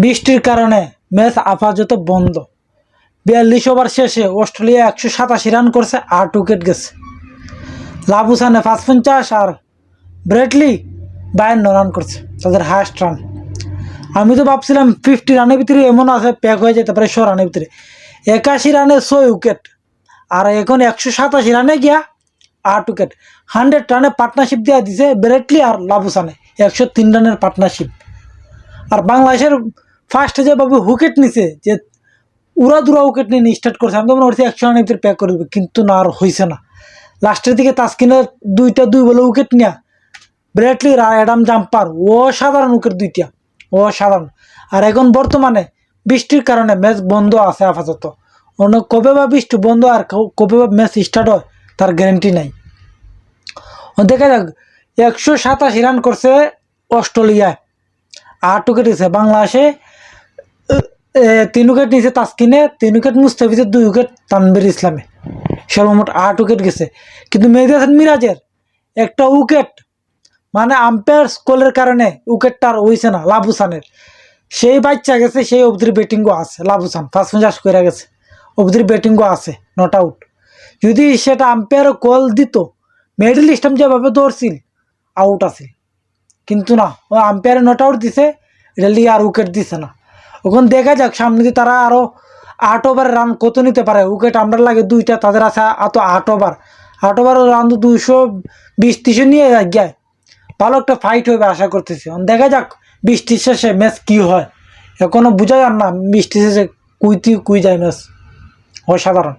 বৃষ্টির কারণে ম্যাচ আপাতত বন্ধ। 42 ওভার শেষে অস্ট্রেলিয়া 187 রান করছে, 8 উইকেট গেছে। লাবুসানে 55 আর ব্রেটলি 52 রান করছে, তাদের হায়েস্ট রান। আমি তো ভাবছিলাম 50 রানের ভিতরে এমন আছে প্যাক হয়ে যেতে পারে 100 রানের ভিতরে। 81 রানে 6 উইকেট, আর এখন 187 রানে গিয়া 8 উইকেট। 100 রানে পার্টনারশিপ দেওয়া দিছে ব্রেটলি আর লাবুসানে, 103 রানের পার্টনারশিপ। আর বাংলাদেশের ফার্স্টে যেভাবে উইকেট নিছে, যে উড়াদুরা উইকেট নিয়ে স্টার্ট করছে, আমি তো মনে করছি 100 রানের ভিতরে প্যাক করে দেবে, কিন্তু না, আর হয়েছে না। লাস্টের দিকে তাসকিনের 2 বলে উইকেট নিয়া ব্রেটলির আর অ্যাডাম জাম্পার অসাধারণ উইকেট, 2টা অসাধারণ। আর এখন বর্তমানে বৃষ্টির কারণে ম্যাচ বন্ধ আছে আপাতত। অন্য কবে বা বৃষ্টি বন্ধ আর কবে বা ম্যাচ স্টার্ট হয় তার গ্যারেন্টি নাই। দেখা যাক, 187 রান করছে অস্ট্রেলিয়ায়, 8 উইকেট নিছে। বাংলাদেশে 3 উইকেট নিছে তাসকিনে, 3 উইকেট মুস্তাফিজে, 2 উইকেট তানভীর ইসলামে, সর্বমোট 8 উইকেট গেছে। কিন্তু মেহেদী হাসান মিরাজের একটা উইকেট, মানে আম্পায়ার স্কোলের কারণে উইকেটটা আর হইছে না লাবুসানের। সেই বাচ্চা গেছে, সেই অবধির ব্যাটিংও আছে। লাবুসান 55 করে গেছে, অবধির ব্যাটিংও আছে, নট আউট। যদি সেটা আম্পায়ারও কল দিত, মিডল ইস্টাম যেভাবে দৌড়ছিল আউট আছিল, কিন্তু না, ও আম্পায়ারে নট আউট দিছে, এটা লিগে আর উইকেট দিছে না। ওখান দেখা যাক সামনে দিয়ে তারা আরও 8 ওভারে রান কত নিতে পারে। উইকেট আমরা লাগে 2টা, তাদের আছে এত 8 ওভার। 8 ওভার রান তো 220-30 নিয়ে যায়, ভালো একটা ফাইট হবে আশা করতেছি। দেখা যাক বৃষ্টির শেষে ম্যাচ কী হয়, এখনও বোঝা যান না বৃষ্টির শেষে কুই যায় ম্যাচ। অসাধারণ।